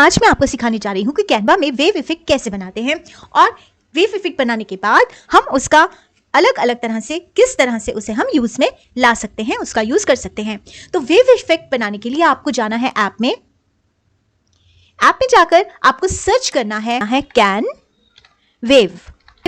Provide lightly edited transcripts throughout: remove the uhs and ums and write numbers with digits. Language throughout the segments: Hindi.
आज मैं आपको सिखाने जा रही हूँ कि कैनवा में वेव इफेक्ट कैसे बनाते हैं और वेव इफेक्ट बनाने के बाद हम उसका अलग अलग तरह से किस तरह से उसे हम यूज में ला सकते हैं, उसका यूज कर सकते हैं। तो वेव इफेक्ट बनाने के लिए आपको जाना है ऐप में जाकर आपको सर्च करना है कैन वेव।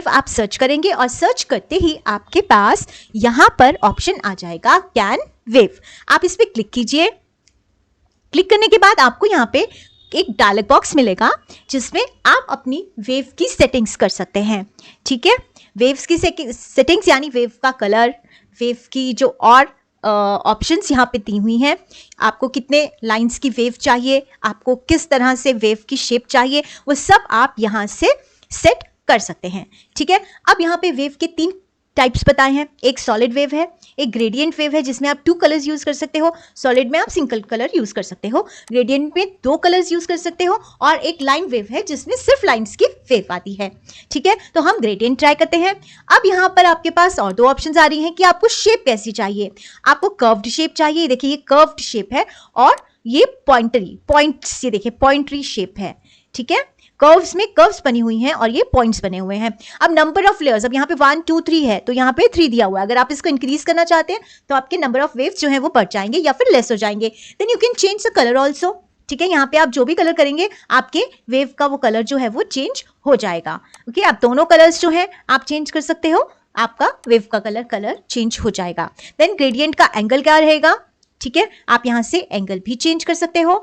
आप सर्च करेंगे और सर्च करते ही आपके पास यहां पर ऑप्शन आ जाएगा कैन वेव। आप इस पर क्लिक कीजिए। क्लिक करने के बाद आपको यहाँ पे एक डायलॉग बॉक्स मिलेगा जिसमें आप अपनी वेव की सेटिंग्स कर सकते हैं। ठीक है, वेव्स की सेटिंग्स यानी वेव का कलर, वेव की जो और ऑप्शंस यहाँ पे दी हुई हैं, आपको कितने लाइंस की वेव चाहिए, आपको किस तरह से वेव की शेप चाहिए, वो सब आप यहाँ से सेट कर सकते हैं। ठीक है, अब यहाँ पे वेव के 3 टाइप्स बताए हैं। एक सॉलिड वेव है, एक ग्रेडियंट वेव है जिसमें आप 2 कलर्स यूज कर सकते हो। सॉलिड में आप सिंगल कलर यूज कर सकते हो, ग्रेडियंट में 2 कलर्स यूज कर सकते हो, और एक लाइन वेव है जिसमें सिर्फ लाइंस की वेव आती है। ठीक है, तो हम ग्रेडियंट ट्राई करते हैं। अब यहाँ पर आपके पास और 2 ऑप्शंस आ रही हैं कि आपको शेप कैसी चाहिए। आपको कर्व्ड शेप चाहिए, देखिए ये कर्व्ड शेप है, और ये पॉइंट्स, ये देखिए पॉइंट्री शेप है। ठीक है, कर्व्स में कर्व्स बनी हुई हैं और ये पॉइंट्स बने हुए हैं। अब नंबर ऑफ लेयर्स, अब यहाँ पे 1 2 3 है तो यहाँ पे 3 दिया हुआ है। अगर आप इसको इंक्रीज करना चाहते हैं तो आपके नंबर ऑफ वेव्स जो है वो बढ़ जाएंगे या फिर लेस हो जाएंगे। Then you can change the colour also. ठीक है, यहाँ पे आप जो भी कलर करेंगे आपके वेव का वो कलर जो है वो चेंज हो जाएगा। ओके, आप दोनों कलर्स जो है आप चेंज कर सकते हो, आपका वेव का कलर चेंज हो जाएगा। देन ग्रेडियंट का एंगल क्या रहेगा। ठीक है, आप यहाँ से एंगल भी चेंज कर सकते हो।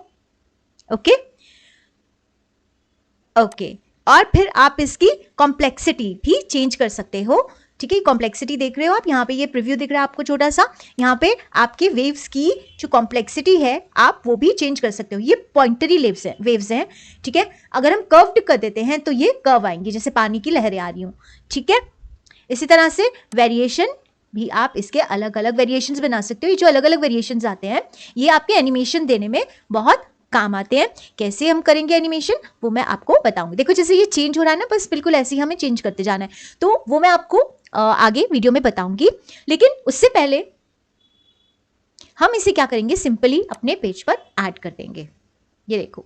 ओके, और फिर आप इसकी कॉम्प्लेक्सिटी भी चेंज कर सकते हो। ठीक है, कॉम्प्लेक्सिटी देख रहे हो आप, यहाँ पे ये प्रीव्यू दिख रहा है आपको छोटा सा। यहाँ पे आपके वेव्स की जो कॉम्प्लेक्सिटी है आप वो भी चेंज कर सकते हो। ये पॉइंटरी वेव्स हैं। ठीक है, अगर हम कर्व्ड कर देते हैं तो ये कर्व आएंगी, जैसे पानी की लहरें आ रही हूँ। ठीक है, इसी तरह से वेरिएशन भी आप इसके अलग अलग वेरिएशंस बना सकते हो। ये जो अलग अलग वेरिएशंस आते हैं ये आपके एनिमेशन देने में बहुत काम आते हैं। कैसे हम करेंगे एनिमेशन वो मैं आपको बताऊंगी। देखो जैसे ये चेंज हो रहा है ना, बस बिल्कुल ऐसे ही हमें चेंज करते जाना है, तो वो मैं आपको आगे वीडियो में बताऊंगी। लेकिन उससे पहले हम इसे क्या करेंगे, सिंपली अपने पेज पर ऐड कर देंगे। ये देखो,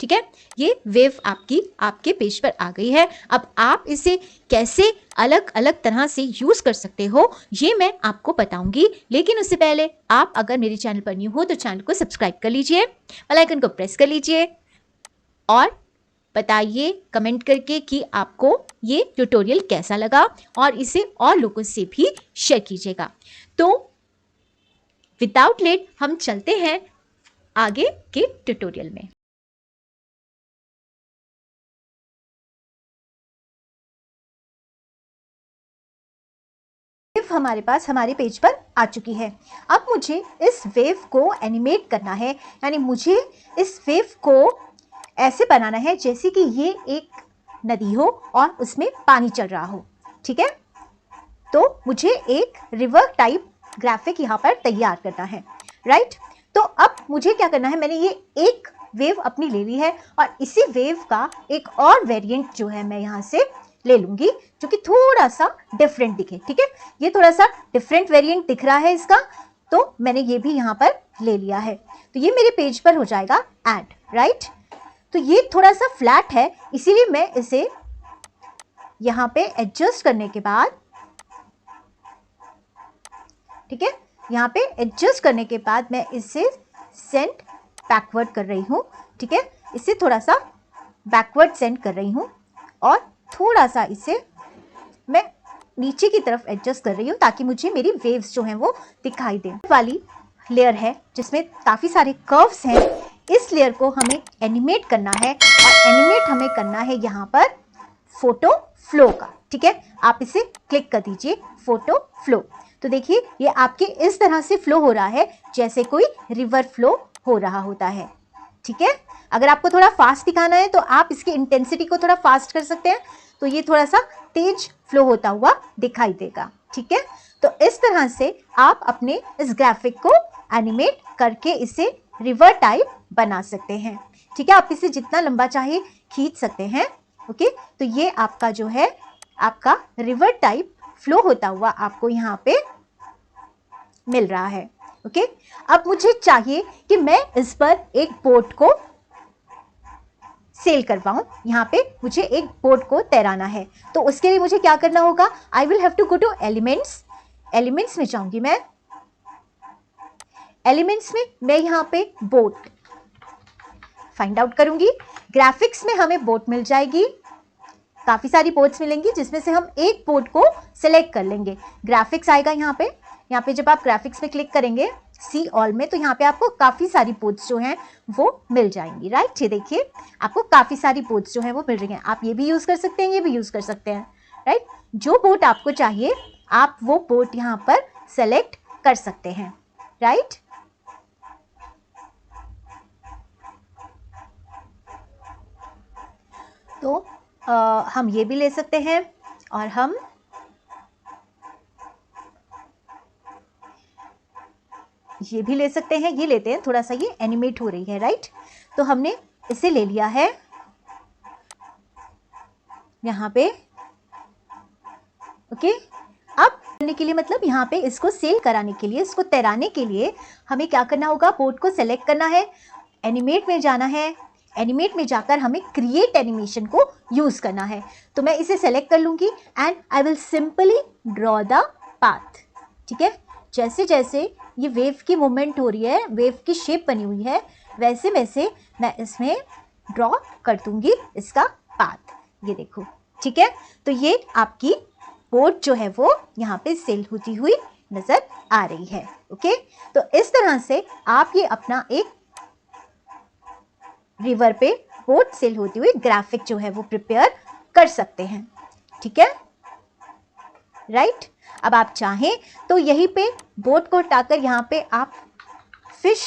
ठीक है, ये वेव आपके पेज पर आ गई है। अब आप इसे कैसे अलग अलग तरह से यूज कर सकते हो ये मैं आपको बताऊंगी। लेकिन उससे पहले आप अगर मेरे चैनल पर न्यू हो तो चैनल को सब्सक्राइब कर लीजिए, बेल आइकन को प्रेस कर लीजिए, और बताइए कमेंट करके कि आपको ये ट्यूटोरियल कैसा लगा, और इसे और लोगों से भी शेयर कीजिएगा। तो विदाउट लेट हम चलते हैं आगे के ट्यूटोरियल में। हमारे पास हमारे पेज पर आ चुकी है। अब मुझे इस वेव को एनिमेट करना है, यानी मुझे इस वेव को ऐसे बनाना है जैसे कि ये एक नदी हो और उसमें पानी चल रहा हो। ठीक है, तो मुझे एक रिवर टाइप ग्राफिक यहाँ पर तैयार करना है। राइट, तो अब मुझे क्या करना है, मैंने ये एक वेव अपनी ले ली है और इसी वेव का एक और वेरिएंट जो है मैं यहाँ से ले लूंगी जो कि थोड़ा सा डिफरेंट दिखे। ठीक है, ये थोड़ा सा डिफरेंट वेरिएंट दिख रहा है इसका, तो मैंने ये भी यहाँ पर ले लिया है। तो ये मेरे पेज पर हो जाएगा ऐड। राइट, तो ये थोड़ा सा फ्लैट है, इसीलिए मैं इसे यहाँ पे एडजस्ट करने के बाद, ठीक है, यहाँ पे एडजस्ट करने के बाद मैं इसे सेंड बैकवर्ड कर रही हूँ। ठीक है, इसे थोड़ा सा बैकवर्ड सेंड कर रही हूँ और थोड़ा सा इसे मैं नीचे की तरफ एडजस्ट कर रही हूँ ताकि मुझे मेरी वेव्स जो हैं वो दिखाई दें। वाली लेयर है जिसमें काफ़ी सारे कर्व्स हैं, इस लेयर को हमें एनिमेट करना है, और एनिमेट हमें करना है यहाँ पर फोटो फ्लो का। ठीक है, आप इसे क्लिक कर दीजिए, फोटो फ्लो। तो देखिए ये आपके इस तरह से फ्लो हो रहा है जैसे कोई रिवर फ्लो हो रहा होता है। ठीक है, अगर आपको थोड़ा फास्ट दिखाना है तो आप इसकी इंटेंसिटी को थोड़ा फास्ट कर सकते हैं, तो ये थोड़ा सा तेज फ्लो होता हुआ दिखाई देगा। ठीक है, तो इस तरह से आप अपने इस ग्राफिक को एनिमेट करके इसे रिवर टाइप बना सकते हैं। ठीक है, आप इसे जितना लंबा चाहे खींच सकते हैं। ओके, तो ये आपका जो है आपका रिवर टाइप फ्लो होता हुआ आपको यहाँ पे मिल रहा है। ओके, अब मुझे चाहिए कि मैं इस पर एक बोट को सेल करवाऊं, यहाँ पे मुझे एक बोट को तैराना है। तो उसके लिए मुझे क्या करना होगा, I will have to go to elements. Elements में जाऊंगी मैं, एलिमेंट्स में मैं यहाँ पे बोट फाइंड आउट करूंगी। ग्राफिक्स में हमें बोट मिल जाएगी, काफी सारी बोट्स मिलेंगी जिसमें से हम एक बोट को सिलेक्ट कर लेंगे। ग्राफिक्स आएगा यहाँ पे जब आप ग्राफिक्स में क्लिक करेंगे सी ऑल में, तो यहाँ पे आपको काफी सारी बोट्स जो हैं वो मिल जाएंगी, राइट। ये देखिए आपको काफी सारी बोट्स जो हैं वो मिल रही हैं। आप ये भी यूज कर सकते हैं, ये भी यूज कर सकते हैं, राइट। जो बोट आपको चाहिए आप वो बोट यहाँ पर सेलेक्ट कर सकते हैं, राइट। तो हम ये भी ले सकते हैं और हम ये भी ले सकते हैं। ये लेते हैं, थोड़ा सा ये एनिमेट हो रही है, राइट। तो हमने इसे ले लिया है यहाँ पे, ओके। अब करने के लिए मतलब यहाँ पे इसको सेल कराने के लिए, इसको तैराने के लिए हमें क्या करना होगा, बोट को सेलेक्ट करना है, एनिमेट में जाना है, एनिमेट में जाकर हमें क्रिएट एनिमेशन को यूज करना है। तो मैं इसे सेलेक्ट कर लूंगी and I will simply draw the path, ठीक है। जैसे जैसे ये वेव की मूवमेंट हो रही है, वेव की शेप बनी हुई है, वैसे वैसे मैं इसमें ड्रॉ कर दूंगी इसका पाथ, ये देखो, ठीक है। तो ये आपकी बोट जो है वो यहाँ पे सेल होती हुई नजर आ रही है, ओके। तो इस तरह से आप ये अपना एक रिवर पे बोट सेल होती हुई ग्राफिक जो है वो प्रिपेयर कर सकते हैं, ठीक है, राइट। अब आप चाहें तो यहीं पे बोट को हटाकर यहाँ पे आप फिश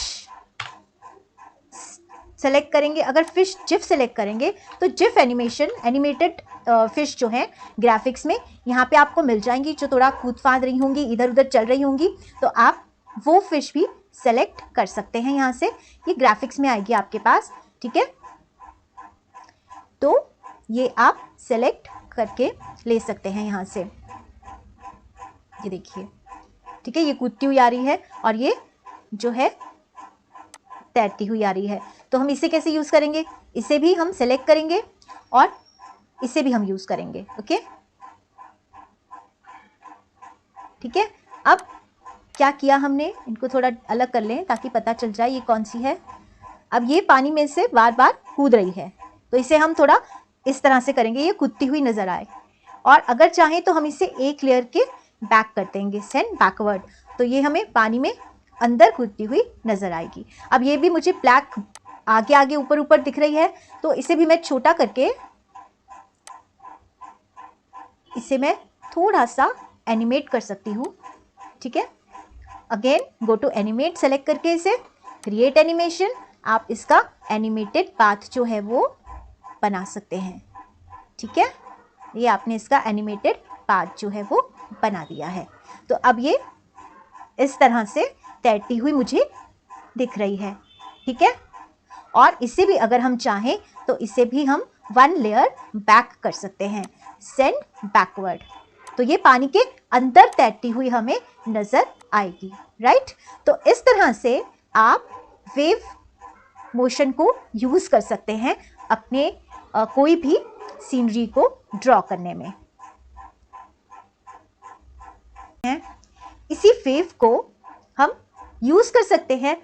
सेलेक्ट करेंगे। अगर फिश जिफ सेलेक्ट करेंगे तो जिफ एनिमेशन, एनिमेटेड फिश जो है ग्राफिक्स में यहाँ पे आपको मिल जाएंगी, जो थोड़ा कूद फाद रही होंगी, इधर उधर चल रही होंगी, तो आप वो फिश भी सेलेक्ट कर सकते हैं यहाँ से। ये ग्राफिक्स में आएगी आपके पास, ठीक है। तो ये आप सेलेक्ट करके ले सकते हैं यहाँ से, ये देखिए, ठीक है। ये कूदती हुई आ रही है और ये जो है तैरती हुई आ रही है। तो हम इसे कैसे यूज करेंगे, इसे भी हम सेलेक्ट करेंगे और इसे भी हम यूज करेंगे, ओके, ठीक है। अब क्या किया हमने, इनको थोड़ा अलग कर लें ताकि पता चल जाए ये कौन सी है। अब ये पानी में से बार बार कूद रही है, तो इसे हम थोड़ा इस तरह से करेंगे, ये कूदती हुई नजर आए। और अगर चाहें तो हम इसे एक लेयर के बैक कर देंगे, सेंड बैकवर्ड, तो ये हमें पानी में अंदर कूदती हुई नजर आएगी। अब ये भी मुझे ब्लैक आगे आगे ऊपर ऊपर दिख रही है, तो इसे भी मैं छोटा करके इसे मैं थोड़ा सा एनिमेट कर सकती हूँ, ठीक है। Again go to animate, select करके इसे क्रिएट एनिमेशन, आप इसका एनिमेटेड पाथ जो है वो बना सकते हैं, ठीक है। ये आपने इसका एनिमेटेड पाथ जो है वो बना दिया है। तो अब ये इस तरह से तैरती हुई मुझे दिख रही है, ठीक है। और इसे भी अगर हम चाहें तो इसे भी हम वन लेयर बैक कर सकते हैं, सेंड बैकवर्ड, तो ये पानी के अंदर तैरती हुई हमें नजर आएगी, राइट। तो इस तरह से आप वेव मोशन को यूज कर सकते हैं अपने कोई भी सीनरी को ड्रॉ करने में। इसी वेव को हम यूज कर सकते हैं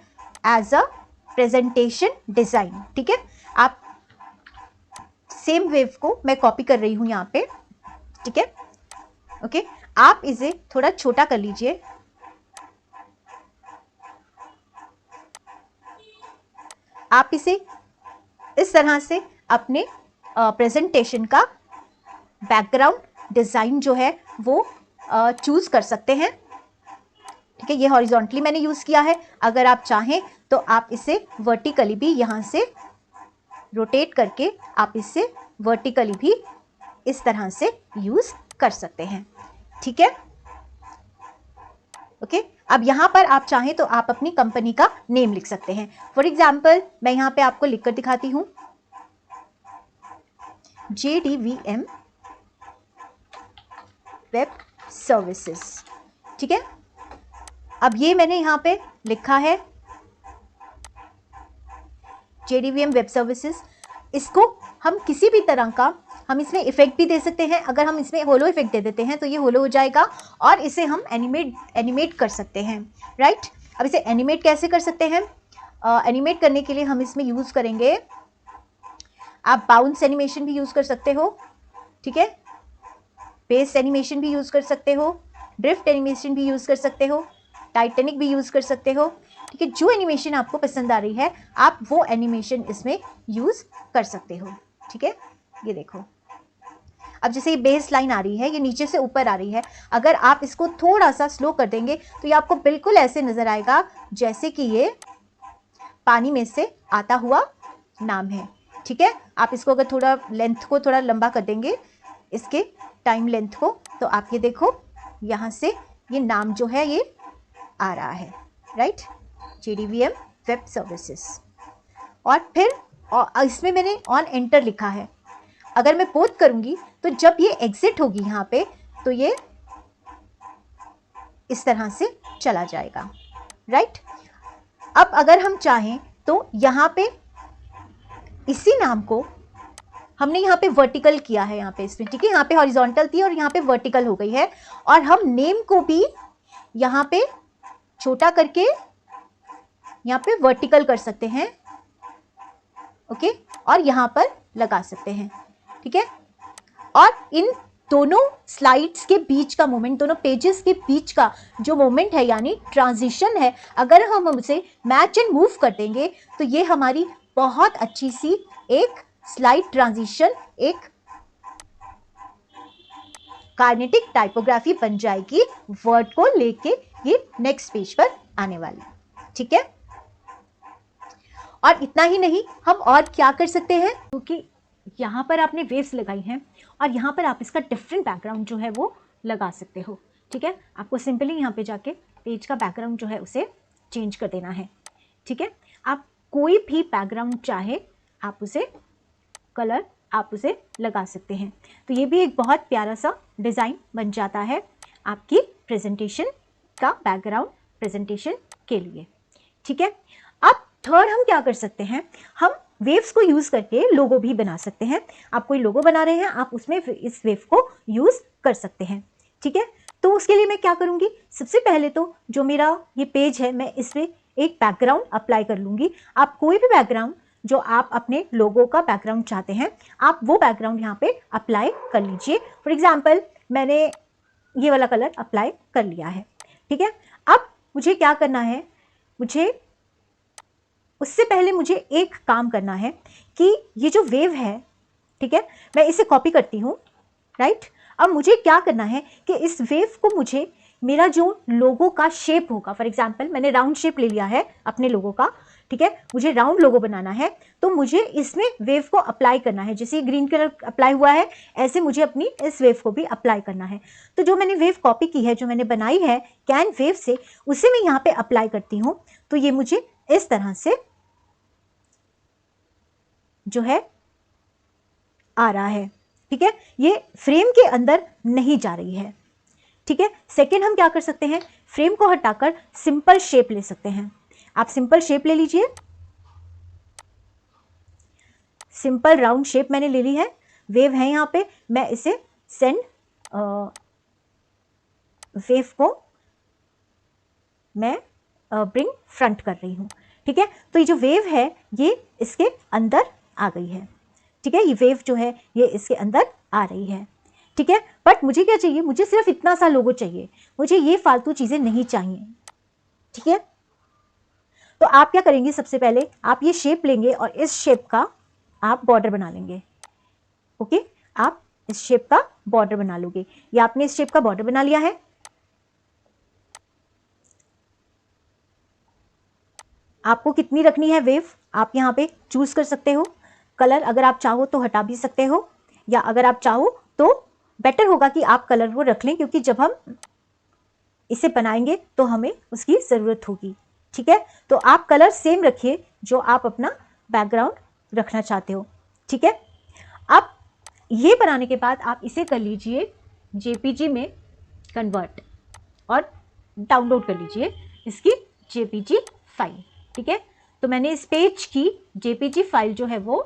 एज अ प्रेजेंटेशन डिजाइन, ठीक है। आप सेम वेव को मैं कॉपी कर रही हूं यहाँ पे, ठीक है, ओके। आप इसे थोड़ा छोटा कर लीजिए, आप इसे इस तरह से अपने प्रेजेंटेशन का बैकग्राउंड डिजाइन जो है वो चूज कर सकते हैं, ठीक है। ये हॉरिजॉन्टली मैंने यूज किया है, अगर आप चाहें तो आप इसे वर्टिकली भी यहाँ से रोटेट करके आप इसे वर्टिकली भी इस तरह से यूज कर सकते हैं, ठीक है, ओके। अब यहाँ पर आप चाहें तो आप अपनी कंपनी का नेम लिख सकते हैं। फॉर एग्जाम्पल मैं यहाँ पे आपको लिखकर दिखाती हूँ, JDVM वेब सर्विसेज, ठीक है। अब ये मैंने यहाँ पे लिखा है JDVM वेब सर्विसेज। इसको हम किसी भी तरह का हम इसमें इफेक्ट भी दे सकते हैं। अगर हम इसमें होलो इफेक्ट दे देते हैं तो ये होलो हो जाएगा और इसे हम एनिमेट कर सकते हैं, राइट। अब इसे एनिमेट कैसे कर सकते हैं? एनिमेट करने के लिए हम इसमें यूज करेंगे, आप बाउंस एनिमेशन भी यूज कर सकते हो, ठीक है, पेस्ट एनिमेशन भी यूज कर सकते हो, ड्रिफ्ट एनिमेशन भी यूज कर सकते हो, टाइटेनिक भी यूज कर सकते हो, ठीक है। जो एनिमेशन आपको पसंद आ रही है आप वो एनिमेशन इसमें यूज कर सकते हो, ठीक है। ये देखो, अब जैसे ये बेस लाइन आ रही है, ये नीचे से ऊपर आ रही है, अगर आप इसको थोड़ा सा स्लो कर देंगे तो ये आपको बिल्कुल ऐसे नजर आएगा जैसे कि ये पानी में से आता हुआ नाम है, ठीक है। आप इसको अगर थोड़ा लेंथ को थोड़ा लंबा कर देंगे, इसके टाइम लेंथ को, तो आप ये देखो यहाँ से ये नाम जो है ये आ रहा है, राइट, JDVM वेब सर्विसेज। और फिर इसमें मैंने ऑन एंटर लिखा है, अगर मैं पोस्ट करूंगी तो जब ये एग्जिट होगी यहाँ पे तो ये इस तरह से चला जाएगा, राइट। अब अगर हम चाहें तो यहाँ पे इसी नाम को हमने यहाँ पे वर्टिकल किया है, यहाँ पे इसमें, ठीक है, यहाँ पे हॉरिजॉन्टल थी और यहाँ पे वर्टिकल हो गई है, और हम नेम को भी यहाँ पे छोटा करके यहाँ पे वर्टिकल कर सकते हैं, ओके, और यहाँ पर लगा सकते हैं, ठीक है। और इन दोनों स्लाइड्स के बीच का मोमेंट, दोनों पेजेस के बीच का जो मोमेंट है यानी ट्रांजिशन है, अगर हम उसे मैच एंड मूव कर देंगे तो ये हमारी बहुत अच्छी सी एक स्लाइड ट्रांजिशन, एक काइनेटिक टाइपोग्राफी बन जाएगी वर्ड को लेके ये नेक्स्ट पेज पर आने वाली, ठीक है। और इतना ही नहीं, हम और क्या कर सकते हैं, क्योंकि यहाँ पर आपने वेव्स लगाई हैं और यहाँ पर आप इसका डिफरेंट बैकग्राउंड जो है वो लगा सकते हो, ठीक है। आपको सिंपली यहाँ पे जाके पेज का बैकग्राउंड जो है उसे चेंज कर देना है, ठीक है। आप कोई भी बैकग्राउंड चाहे आप उसे कलर आप उसे लगा सकते हैं, तो ये भी एक बहुत प्यारा सा डिज़ाइन बन जाता है आपकी प्रेजेंटेशन का, बैकग्राउंड प्रेजेंटेशन के लिए, ठीक है। अब थर्ड हम क्या कर सकते हैं, हम वेव्स को यूज करके लोगो भी बना सकते हैं। आप कोई लोगो बना रहे हैं, आप उसमें इस वेव को यूज कर सकते हैं, ठीक है। तो उसके लिए मैं क्या करूंगी, सबसे पहले तो जो मेरा ये पेज है मैं इसमें एक बैकग्राउंड अप्लाई कर लूंगी। आप कोई भी बैकग्राउंड जो आप अपने लोगो का बैकग्राउंड चाहते हैं आप वो बैकग्राउंड यहाँ पे अप्लाई कर लीजिए। फॉर एग्जाम्पल मैंने ये वाला कलर अप्लाई कर लिया है, ठीक है। अब मुझे क्या करना है, मुझे उससे पहले मुझे एक काम करना है कि ये जो वेव है, ठीक है, मैं इसे कॉपी करती हूँ, राइट। अब मुझे क्या करना है कि इस वेव को मुझे मेरा जो लोगो का शेप होगा, फॉर एग्जांपल मैंने राउंड शेप ले लिया है अपने लोगो का, ठीक है, मुझे राउंड लोगो बनाना है, तो मुझे इसमें वेव को अप्लाई करना है। जैसे ग्रीन कलर अप्लाई हुआ है ऐसे मुझे अपनी इस वेव को भी अप्लाई करना है। तो जो मैंने वेव कॉपी की है, जो मैंने बनाई है कैन वेव से, उसे मैं यहाँ पे अप्लाई करती हूँ, तो ये मुझे इस तरह से जो है आ रहा है, ठीक है, ये फ्रेम के अंदर नहीं जा रही है, ठीक है। सेकेंड हम क्या कर सकते हैं, फ्रेम को हटाकर सिंपल शेप ले सकते हैं। आप सिंपल शेप ले लीजिए, सिंपल राउंड शेप मैंने ले ली है, वेव है यहाँ पे, मैं इसे सेंड वेव को मैं ब्रिंग फ्रंट कर रही हूँ, ठीक है। तो ये जो वेव है ये इसके अंदर आ गई है, ठीक है, ये वेव जो है ये इसके अंदर आ रही है, ठीक है। बट मुझे क्या चाहिए, मुझे सिर्फ इतना सा लोगो चाहिए, मुझे ये फालतू चीजें नहीं चाहिए, ठीक है। तो आप क्या करेंगे, सबसे पहले आप ये शेप लेंगे और इस शेप का आप बॉर्डर बना लेंगे, ओके, आप इस शेप का बॉर्डर बना लोगे। या आपने इस शेप का बॉर्डर बना लिया है, आपको कितनी रखनी है वेव आप यहाँ पे चूज कर सकते हो। कलर अगर आप चाहो तो हटा भी सकते हो, या अगर आप चाहो तो बेटर होगा कि आप कलर को रख लें, क्योंकि जब हम इसे बनाएंगे तो हमें उसकी ज़रूरत होगी, ठीक है। तो आप कलर सेम रखिए जो आप अपना बैकग्राउंड रखना चाहते हो, ठीक है। अब ये बनाने के बाद आप इसे कर लीजिए JPG में कन्वर्ट और डाउनलोड कर लीजिए इसकी JPG फाइल, ठीक है। तो मैंने इस पेज की JPG फाइल जो है वो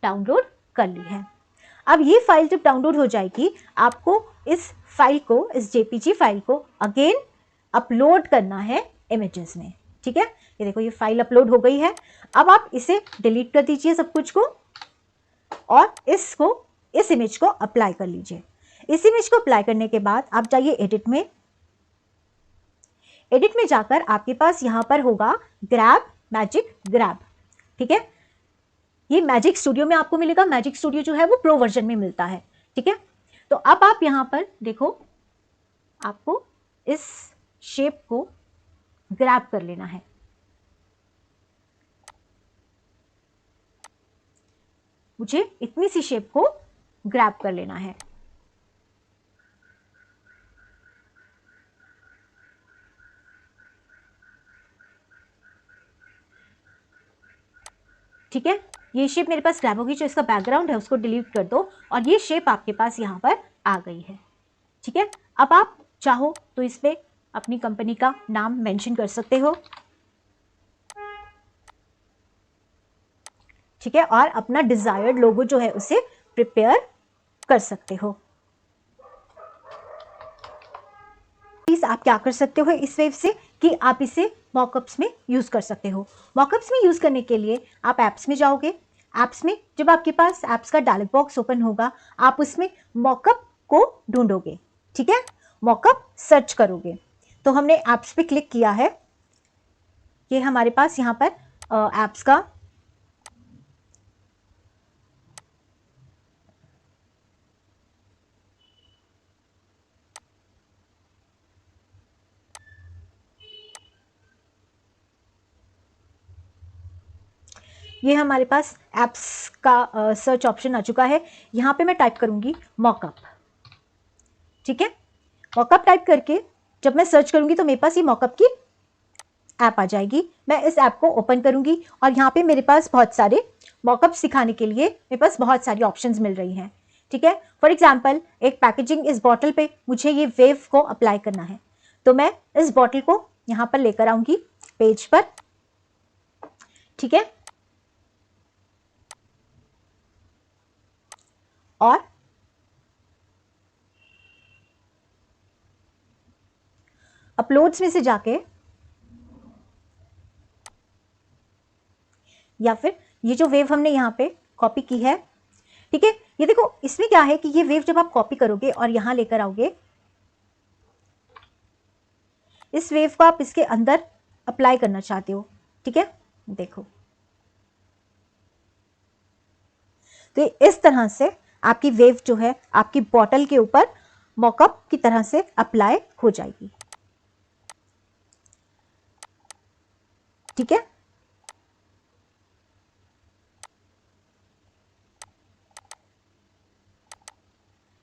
डाउनलोड कर ली है। अब ये फाइल जब डाउनलोड हो जाएगी, आपको इस फाइल को, इस जेपीजी फाइल को अगेन अपलोड करना है इमेजेस में। ठीक है, ये देखो ये फाइल अपलोड हो गई है। अब आप इसे डिलीट कर दीजिए सब कुछ को, और इस इमेज को अप्लाई कर लीजिए। इस इमेज को अप्लाई करने के बाद आप जाइए एडिट में। एडिट में जाकर आपके पास यहां पर होगा ग्रैब, मैजिक ग्रैब। ठीक है, ये मैजिक स्टूडियो में आपको मिलेगा। मैजिक स्टूडियो जो है वो प्रो वर्जन में मिलता है। ठीक है, तो अब आप यहां पर देखो, आपको इस शेप को ग्रैब कर लेना है। मुझे इतनी सी शेप को ग्रैब कर लेना है। ठीक है, ये शेप मेरे पास ग्रैब होगी। जो इसका बैकग्राउंड है उसको डिलीट कर दो, और ये शेप आपके पास यहां पर आ गई है। ठीक है, अब आप चाहो तो इस पे अपनी कंपनी का नाम मेंशन कर सकते हो। ठीक है, और अपना डिजायर्ड लोगो जो है उसे प्रिपेयर कर सकते हो। प्लीज आप क्या कर सकते हो इस वेव से, कि आप इसे मॉकअप्स में यूज कर सकते हो। मॉकअप्स में यूज करने के लिए आप एप्स में जाओगे। एप्स में जब आपके पास एप्स का डायलॉग बॉक्स ओपन होगा, आप उसमें मॉकअप को ढूंढोगे। ठीक है, मॉकअप सर्च करोगे। तो हमने एप्स पे क्लिक किया है, ये हमारे पास यहाँ पर एप्स का ये हमारे पास एप्स का सर्च ऑप्शन आ चुका है। यहाँ पे मैं टाइप करूंगी मॉकअप। ठीक है, मॉकअप टाइप करके जब मैं सर्च करूंगी तो मेरे पास ये मॉकअप की ऐप आ जाएगी। मैं इस ऐप को ओपन करूंगी और यहाँ पे मेरे पास बहुत सारे मॉकअप सिखाने के लिए मेरे पास बहुत सारी ऑप्शंस मिल रही हैं। ठीक है, फॉर एग्जाम्पल एक पैकेजिंग इस बॉटल पे मुझे ये वेव को अप्लाई करना है, तो मैं इस बॉटल को यहाँ पर लेकर आऊंगी पेज पर। ठीक है, और अपलोड्स में से जाके, या फिर ये जो वेव हमने यहाँ पे कॉपी की है, ठीक है, ये देखो इसमें क्या है कि ये वेव जब आप कॉपी करोगे और यहां लेकर आओगे, इस वेव को आप इसके अंदर अप्लाई करना चाहते हो। ठीक है, देखो तो इस तरह से आपकी वेव जो है आपकी बॉटल के ऊपर मॉकअप की तरह से अप्लाई हो जाएगी। ठीक है,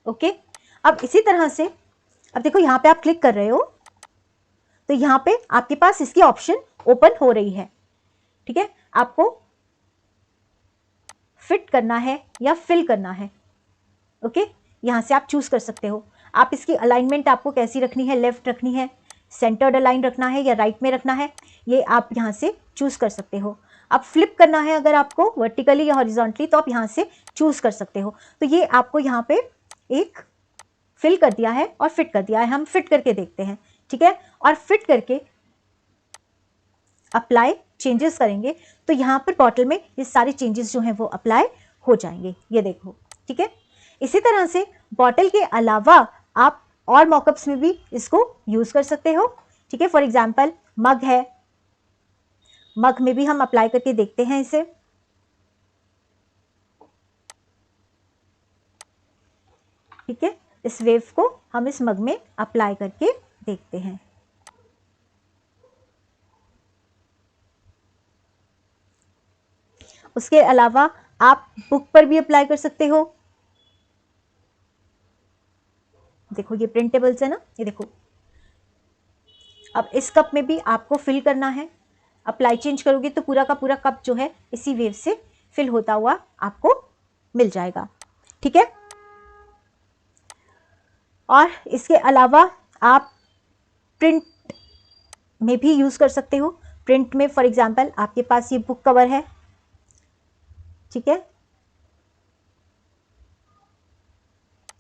ओके। अब इसी तरह से अब देखो यहां पे आप क्लिक कर रहे हो तो यहां पे आपके पास इसकी ऑप्शन ओपन हो रही है। ठीक है, आपको फिट करना है या फिल करना है। ओके, यहां से आप चूज कर सकते हो। आप इसकी अलाइनमेंट आपको कैसी रखनी है, लेफ्ट रखनी है, सेंटर्ड अलाइन रखना है या राइट में रखना है, ये आप यहां से चूज कर सकते हो। अब फ्लिप करना है अगर आपको वर्टिकली या हॉरिजॉन्टली, तो आप यहां से चूज कर सकते हो। तो ये आपको यहाँ पे एक फिल कर दिया है और फिट कर दिया है। हम फिट करके देखते हैं। ठीक है, और फिट करके अप्लाई चेंजेस करेंगे तो यहाँ पर बॉटल में ये सारे चेंजेस जो हैं वो अप्लाई हो जाएंगे। ये देखो, ठीक है। इसी तरह से बॉटल के अलावा आप और मॉकअप्स में भी इसको यूज कर सकते हो। ठीक है, फॉर एग्जाम्पल मग है, मग में भी हम अप्लाई करके देखते हैं इसे। ठीक है, इस वेव को हम इस मग में अप्लाई करके देखते हैं। उसके अलावा आप बुक पर भी अप्लाई कर सकते हो। देखो ये प्रिंटेबल्स है ना, ये देखो। अब इस कप में भी आपको फिल करना है। अप्लाई चेंज करोगे तो पूरा का पूरा कप जो है इसी वेव से फिल होता हुआ आपको मिल जाएगा। ठीक है, और इसके अलावा आप प्रिंट में भी यूज कर सकते हो। प्रिंट में फॉर एग्जांपल आपके पास ये बुक कवर है। ठीक है,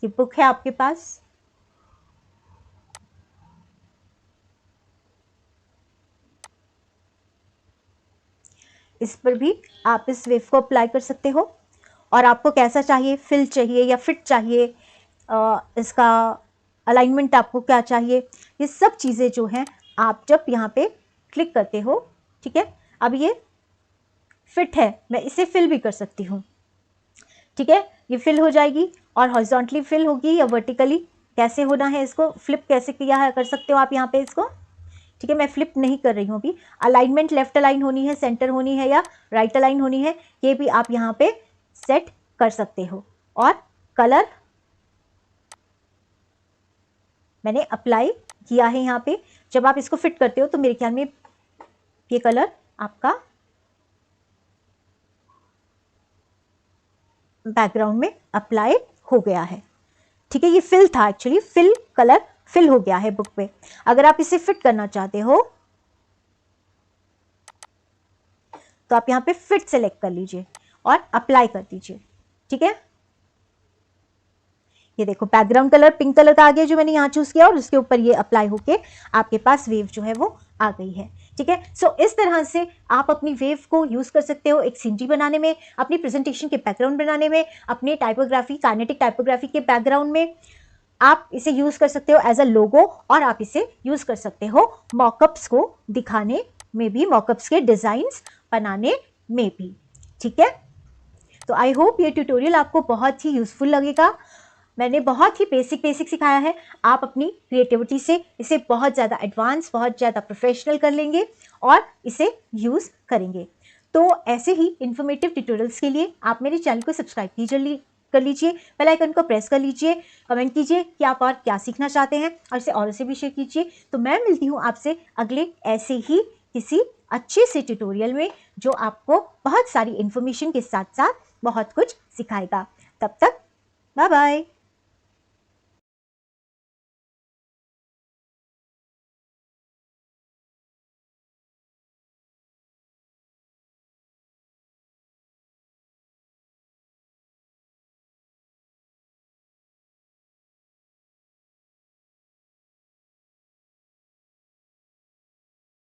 ये बुक है आपके पास। इस पर भी आप इस वेव को अप्लाई कर सकते हो और आपको कैसा चाहिए, फिल चाहिए या फिट चाहिए, इसका अलाइनमेंट आपको क्या चाहिए, ये सब चीज़ें जो हैं आप जब यहाँ पे क्लिक करते हो, ठीक है। अब ये फिट है, मैं इसे फिल भी कर सकती हूँ, ठीक है। ये फिल हो जाएगी और हॉरिजॉन्टली फिल होगी या वर्टिकली, कैसे होना है इसको फ्लिप कैसे किया है कर सकते हो आप यहाँ पे इसको, ठीक है। मैं फ्लिप नहीं कर रही हूँ अभी। अलाइनमेंट लेफ्ट अलाइन होनी है, सेंटर होनी है या राइट अलाइन होनी है, ये भी आप यहाँ पे सेट कर सकते हो। और कलर मैंने अप्लाई किया है यहाँ पे। जब आप इसको फिट करते हो तो मेरे ख्याल में ये कलर आपका बैकग्राउंड में अप्लाई हो गया है, ठीक है। ये फिल था एक्चुअली, फिल कलर फिल हो गया है बुक पे। अगर आप इसे फिट करना चाहते हो तो आप यहाँ पे फिट सेलेक्ट कर लीजिए और अप्लाई कर दीजिए, ठीक है। ये देखो बैकग्राउंड कलर पिंक कलर का आ गया जो मैंने यहाँ चूज किया और उसके ऊपर ये अप्लाई होके आपके पास वेव जो है वो आ गई है, ठीक है। सो इस तरह से आप अपनी वेव को यूज कर सकते हो एक सीनरी बनाने में, अपनी प्रेजेंटेशन के बैकग्राउंड बनाने में, अपने टाइपोग्राफी काइनेटिक टाइपोग्राफी के बैकग्राउंड में आप इसे यूज कर सकते हो एज अ लोगो, और आप इसे यूज कर सकते हो मॉकअप्स को दिखाने में भी, मॉकअप्स के डिजाइन्स बनाने में भी, ठीक है। तो आई होप ये ट्यूटोरियल आपको बहुत ही यूजफुल लगेगा। मैंने बहुत ही बेसिक सिखाया है, आप अपनी क्रिएटिविटी से इसे बहुत ज़्यादा एडवांस, बहुत ज़्यादा प्रोफेशनल कर लेंगे और इसे यूज़ करेंगे। तो ऐसे ही इन्फॉर्मेटिव ट्यूटोरियल्स के लिए आप मेरे चैनल को सब्सक्राइब कर लीजिए, बेल आइकन को प्रेस कर लीजिए, कमेंट कीजिए कि आप और क्या सीखना चाहते हैं और इसे और से भी शेयर कीजिए। तो मैं मिलती हूँ आपसे अगले ऐसे ही किसी अच्छे से ट्यूटोरियल में जो आपको बहुत सारी इन्फॉर्मेशन के साथ साथ बहुत कुछ सिखाएगा। तब तक बाय बाय।